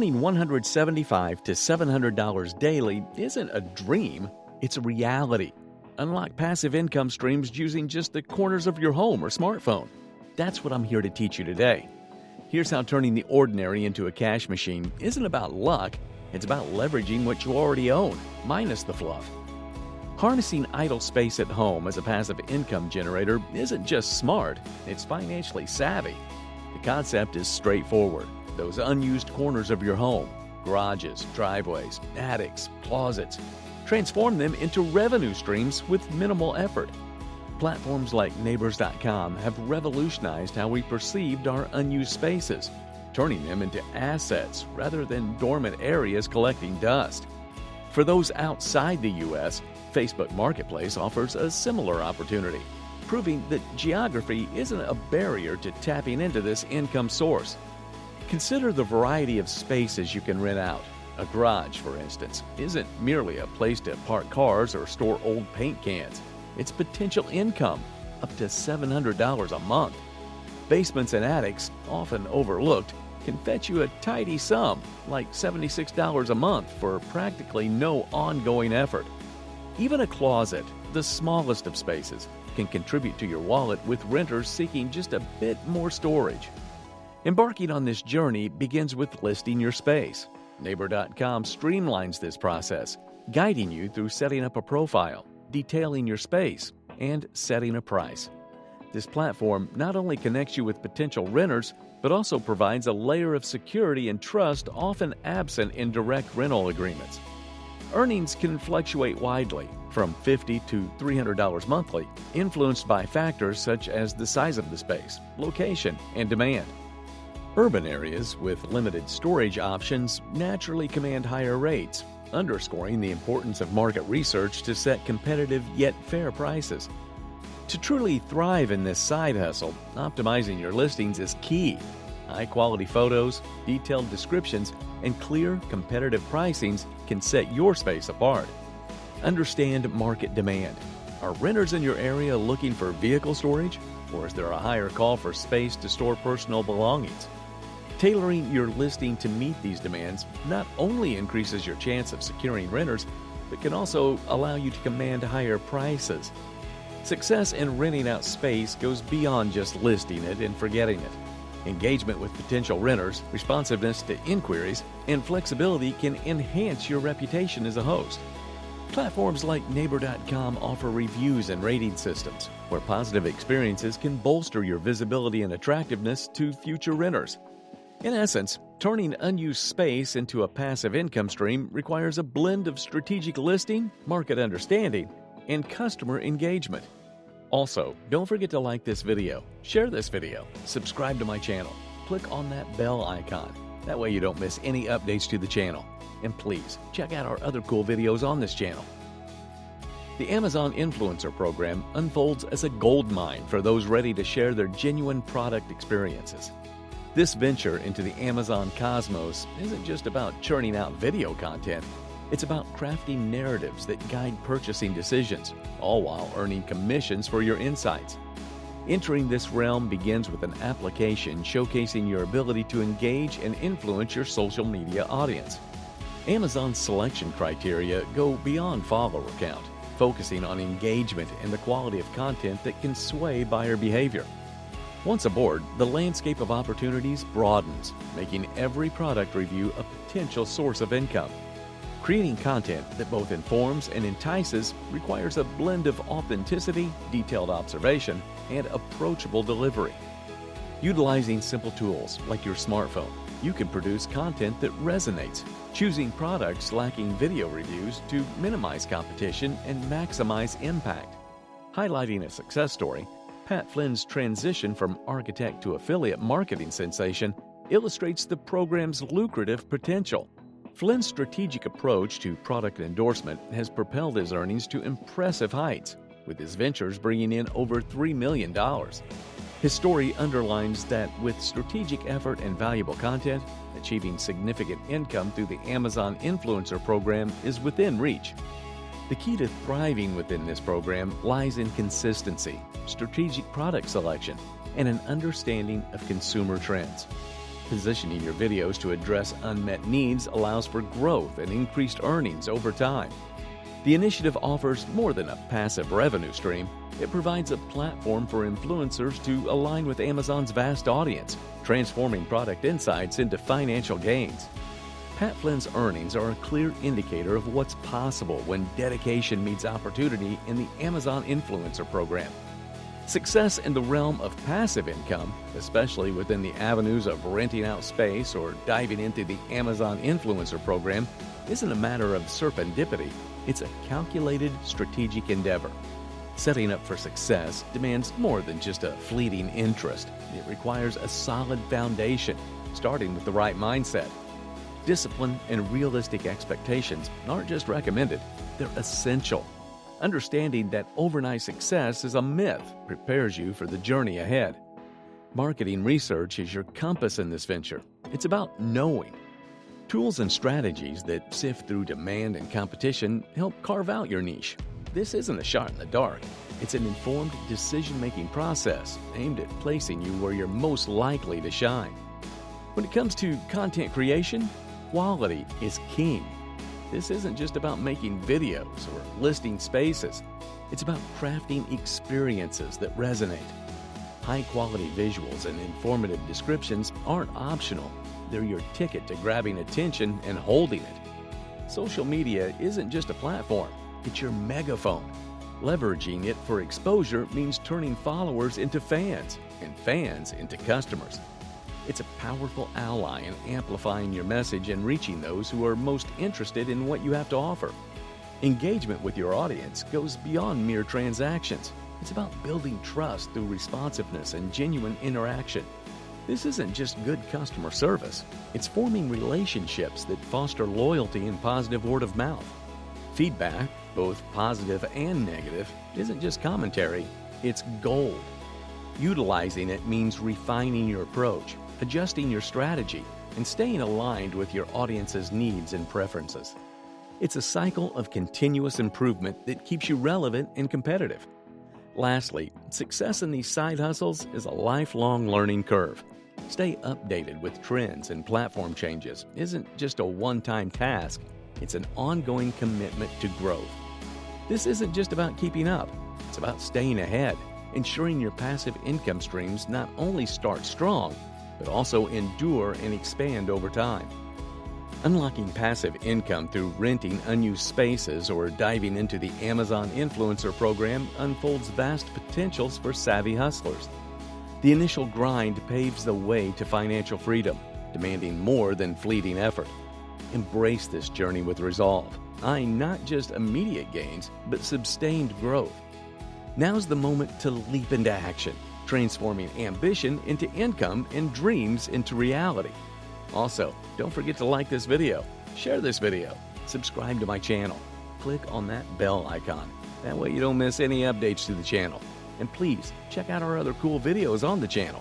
Earning $175 to $700 daily isn't a dream, it's a reality. Unlock passive income streams using just the corners of your home or smartphone. That's what I'm here to teach you today. Here's how turning the ordinary into a cash machine isn't about luck, it's about leveraging what you already own, minus the fluff. Harnessing idle space at home as a passive income generator isn't just smart, it's financially savvy. The concept is straightforward. Those unused corners of your home, garages, driveways, attics, closets, transform them into revenue streams with minimal effort. Platforms like Neighbors.com have revolutionized how we perceived our unused spaces, turning them into assets rather than dormant areas collecting dust. For those outside the U.S., Facebook Marketplace offers a similar opportunity, proving that geography isn't a barrier to tapping into this income source. Consider the variety of spaces you can rent out. A garage, for instance, isn't merely a place to park cars or store old paint cans. It's potential income, up to $700 a month. Basements and attics, often overlooked, can fetch you a tidy sum, like $76 a month for practically no ongoing effort. Even a closet, the smallest of spaces, can contribute to your wallet with renters seeking just a bit more storage. Embarking on this journey begins with listing your space. Neighbor.com streamlines this process, guiding you through setting up a profile, detailing your space, and setting a price. This platform not only connects you with potential renters, but also provides a layer of security and trust often absent in direct rental agreements. Earnings can fluctuate widely, from $50 to $300 monthly, influenced by factors such as the size of the space, location, and demand. Urban areas with limited storage options naturally command higher rates, underscoring the importance of market research to set competitive yet fair prices. To truly thrive in this side hustle, optimizing your listings is key. High-quality photos, detailed descriptions, and clear, competitive pricings can set your space apart. Understand market demand. Are renters in your area looking for vehicle storage, or is there a higher call for space to store personal belongings? Tailoring your listing to meet these demands not only increases your chance of securing renters, but can also allow you to command higher prices. Success in renting out space goes beyond just listing it and forgetting it. Engagement with potential renters, responsiveness to inquiries, and flexibility can enhance your reputation as a host. Platforms like Neighbor.com offer reviews and rating systems, where positive experiences can bolster your visibility and attractiveness to future renters. In essence, turning unused space into a passive income stream requires a blend of strategic listing, market understanding, and customer engagement. Also, don't forget to like this video, share this video, subscribe to my channel, click on that bell icon. That way you don't miss any updates to the channel. And please, check out our other cool videos on this channel. The Amazon Influencer Program unfolds as a goldmine for those ready to share their genuine product experiences. This venture into the Amazon cosmos isn't just about churning out video content, it's about crafting narratives that guide purchasing decisions, all while earning commissions for your insights. Entering this realm begins with an application showcasing your ability to engage and influence your social media audience. Amazon's selection criteria go beyond follower count, focusing on engagement and the quality of content that can sway buyer behavior. Once aboard, the landscape of opportunities broadens, making every product review a potential source of income. Creating content that both informs and entices requires a blend of authenticity, detailed observation, and approachable delivery. Utilizing simple tools like your smartphone, you can produce content that resonates, choosing products lacking video reviews to minimize competition and maximize impact. Highlighting a success story, Pat Flynn's transition from architect to affiliate marketing sensation illustrates the program's lucrative potential. Flynn's strategic approach to product endorsement has propelled his earnings to impressive heights, with his ventures bringing in over $3 million. His story underlines that with strategic effort and valuable content, achieving significant income through the Amazon Influencer Program is within reach. The key to thriving within this program lies in consistency, strategic product selection, and an understanding of consumer trends. Positioning your videos to address unmet needs allows for growth and increased earnings over time. The initiative offers more than a passive revenue stream. It provides a platform for influencers to align with Amazon's vast audience, transforming product insights into financial gains. Pat Flynn's earnings are a clear indicator of what's possible when dedication meets opportunity in the Amazon Influencer Program. Success in the realm of passive income, especially within the avenues of renting out space or diving into the Amazon Influencer Program, isn't a matter of serendipity. It's a calculated, strategic endeavor. Setting up for success demands more than just a fleeting interest. It requires a solid foundation, starting with the right mindset. Discipline and realistic expectations aren't just recommended, they're essential. Understanding that overnight success is a myth prepares you for the journey ahead. Marketing research is your compass in this venture. It's about knowing. Tools and strategies that sift through demand and competition help carve out your niche. This isn't a shot in the dark. It's an informed decision-making process aimed at placing you where you're most likely to shine. When it comes to content creation, quality is king. This isn't just about making videos or listing spaces. It's about crafting experiences that resonate. High-quality visuals and informative descriptions aren't optional. They're your ticket to grabbing attention and holding it. Social media isn't just a platform, it's your megaphone. Leveraging it for exposure means turning followers into fans and fans into customers. It's a powerful ally in amplifying your message and reaching those who are most interested in what you have to offer. Engagement with your audience goes beyond mere transactions. It's about building trust through responsiveness and genuine interaction. This isn't just good customer service. It's forming relationships that foster loyalty and positive word of mouth. Feedback, both positive and negative, isn't just commentary, it's gold. Utilizing it means refining your approach, adjusting your strategy, and staying aligned with your audience's needs and preferences. It's a cycle of continuous improvement that keeps you relevant and competitive. Lastly, success in these side hustles is a lifelong learning curve. Stay updated with trends and platform changes isn't just a one-time task, it's an ongoing commitment to growth. This isn't just about keeping up, it's about staying ahead, ensuring your passive income streams not only start strong, but also endure and expand over time. Unlocking passive income through renting unused spaces or diving into the Amazon Influencer Program unfolds vast potentials for savvy hustlers. The initial grind paves the way to financial freedom, demanding more than fleeting effort. Embrace this journey with resolve, eyeing not just immediate gains, but sustained growth. Now's the moment to leap into action, transforming ambition into income and dreams into reality. Also, don't forget to like this video, share this video, subscribe to my channel, click on that bell icon. That way you don't miss any updates to the channel. And please check out our other cool videos on the channel.